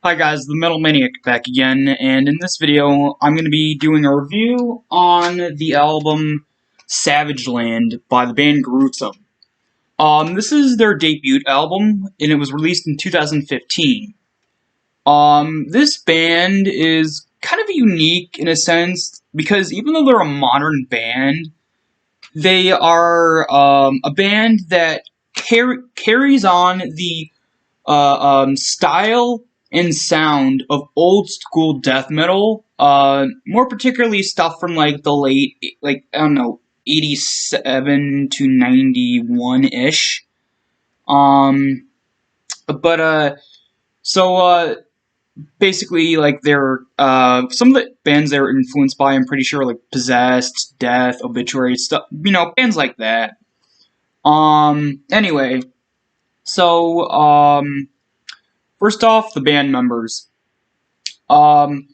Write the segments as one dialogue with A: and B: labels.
A: Hi guys, the Metal Maniac back again, and in this video I'm going to be doing a review on the album Savage Land by the band Gruesome. This is their debut album, and it was released in 2015. This band is kind of unique in a sense, because even though they're a modern band, they are a band that carries on the style and sound of old school death metal, more particularly stuff from like the late, like, I don't know, 87 to 91-ish. Um, but basically, like, they're, some of the bands they're influenced by, I'm pretty sure, like, Possessed, Death, Obituary, stuff, bands like that. Anyway, so, first off, the band members. Um,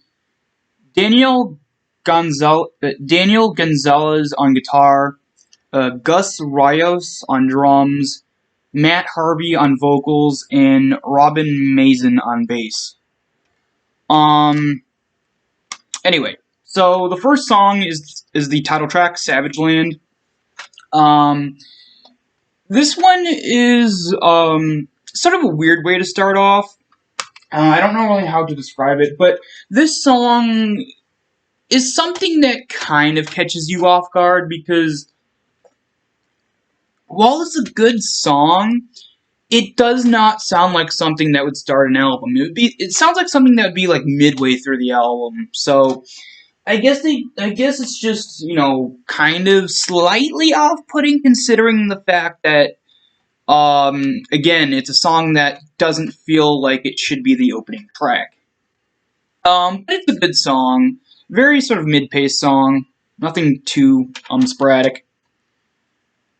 A: Daniel Gonzalez on guitar, Gus Rios on drums, Matt Harvey on vocals, and Robin Mason on bass. Anyway, so the first song is the title track, Savage Land. This one is sort of a weird way to start off. I don't know really how to describe it, but this song is something that kind of catches you off guard, because while it's a good song, it does not sound like something that would start an album. It sounds like something that would be like midway through the album. So I guess it's just, kind of slightly off-putting, considering the fact that again, it's a song that doesn't feel like it should be the opening track. But it's a good song. Very sort of mid-paced song. Nothing too sporadic.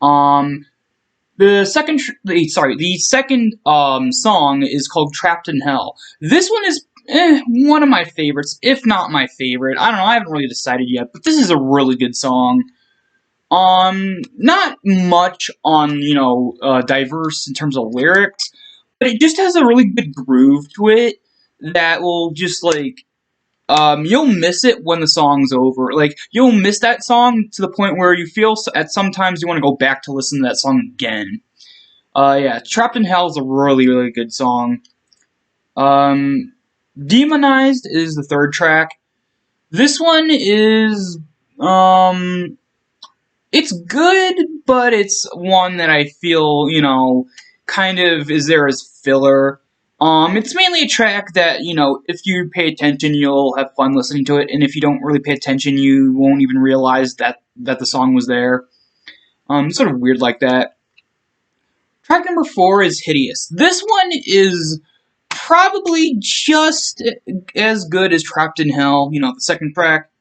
A: The second song is called Trapped in Hell. This one is one of my favorites, if not my favorite. I don't know, I haven't really decided yet, but this is a really good song. Not much on, diverse in terms of lyrics, but it just has a really good groove to it that will just, like, you'll miss it when the song's over. Like, you'll miss that song to the point where you feel at sometimes you want to go back to listen to that song again. Yeah, Trapped in Hell is a really, really good song. Demonized is the third track. This one is, it's good, but it's one that I feel, kind of is there as filler. It's mainly a track that, if you pay attention, you'll have fun listening to it, and if you don't really pay attention, you won't even realize that the song was there. Sort of weird like that. Track number 4 is Hideous. This one is probably just as good as Trapped in Hell, the second track.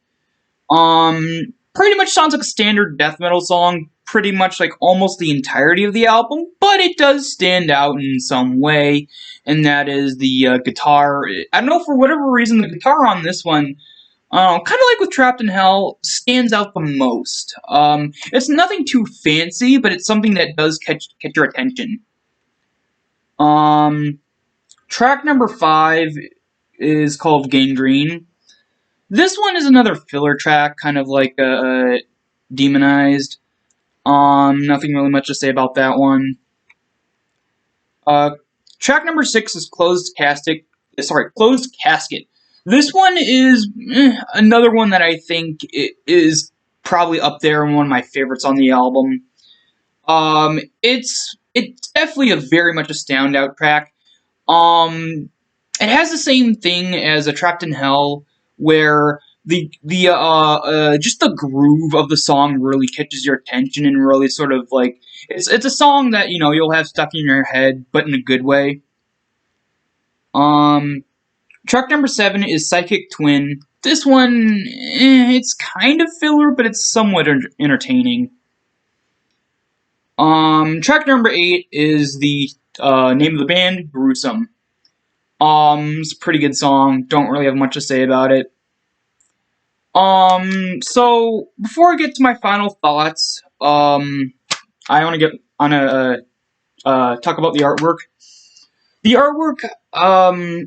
A: Pretty much sounds like a standard death metal song, pretty much like almost the entirety of the album, but it does stand out in some way, and that is the guitar. I don't know, for whatever reason, the guitar on this one, kind of like with Trapped in Hell, stands out the most. It's nothing too fancy, but it's something that does catch your attention. Track number 5 is called Gangrene. This one is another filler track, kind of like Demonized. Nothing really much to say about that one. Track number 6 is Closed Casket. This one is another one that I think is probably up there and one of my favorites on the album. It's definitely very much a standout track. It has the same thing as a Trapped in Hell, where just the groove of the song really catches your attention and really sort of like it's a song that you'll have stuck in your head, but in a good way. Track number 7 is Psychic Twin. This one, it's kind of filler, but it's somewhat entertaining. Track number 8 is the name of the band, Gruesome. It's a pretty good song. Don't really have much to say about it. So before I get to my final thoughts, I want to talk about the artwork. The artwork,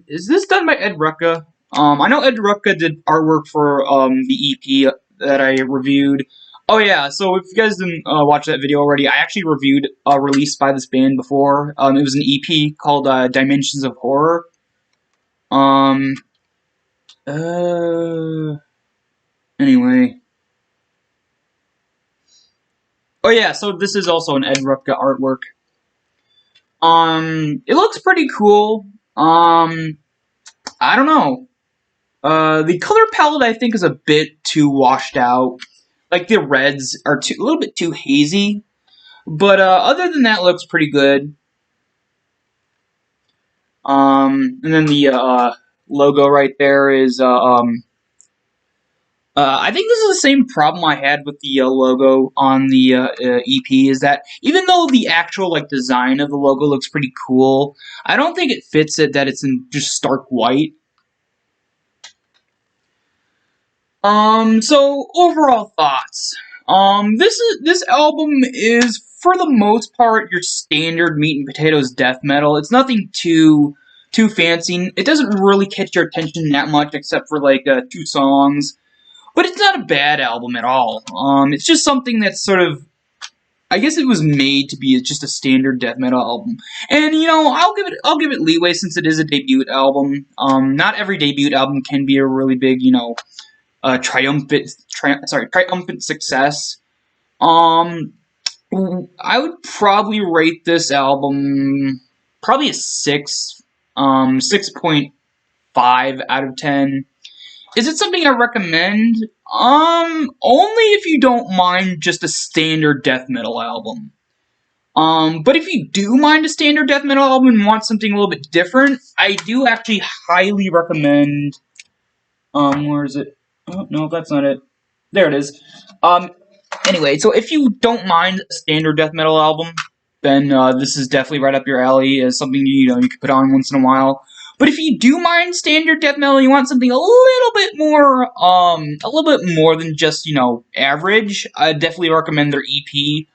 A: is this done by Ed Rucka? I know Ed Rucka did artwork for the EP that I reviewed. Oh yeah, so if you guys didn't watch that video already, I actually reviewed a release by this band before. It was an EP called Dimensions of Horror. Um, anyway. Oh yeah, so this is also an Ed Rucka artwork. It looks pretty cool. I don't know. The color palette I think is a bit too washed out. Like the reds are a little bit too hazy. But other than that, it looks pretty good. And then the logo right there is I think this is the same problem I had with the logo on the EP, is that even though the actual like design of the logo looks pretty cool, I don't think it fits it that it's in just stark white. So overall thoughts. This album is for the most part your standard meat and potatoes death metal. It's nothing too fancy. It doesn't really catch your attention that much except for like 2 songs. But it's not a bad album at all. It's just something that's sort of, I guess it was made to be just a standard death metal album. And you know, I'll give it leeway since it is a debut album. Not every debut album can be a really big, you know, triumphant success. I would probably rate this album probably a 6.5 out of 10. Is it something I recommend? Only if you don't mind just a standard death metal album. But if you do mind a standard death metal album and want something a little bit different, I do actually highly recommend. Where is it? Oh, no, that's not it. There it is. Anyway, so if you don't mind a standard death metal album, then this is definitely right up your alley as something you know you could put on once in a while. But if you do mind standard death metal, you want something a little bit more than just, you know, average, I definitely recommend their EP,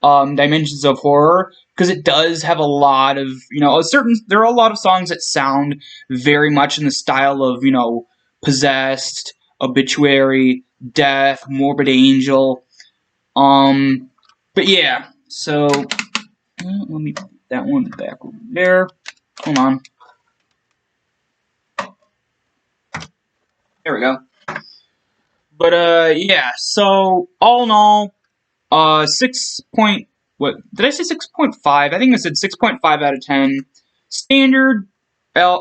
A: Dimensions of Horror, because it does have a lot of, you know, there are a lot of songs that sound very much in the style of, you know, Possessed, Obituary, Death, Morbid Angel. But yeah, so let me put that one back over there. Hold on. There we go. But yeah, so all in all, what did I say 6.5? I think I said 6.5 out of 10. Standard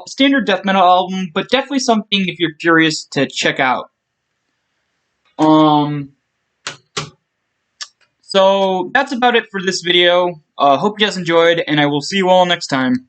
A: standard death metal album, but definitely something if you're curious to check out. So that's about it for this video. Hope you guys enjoyed, and I will see you all next time.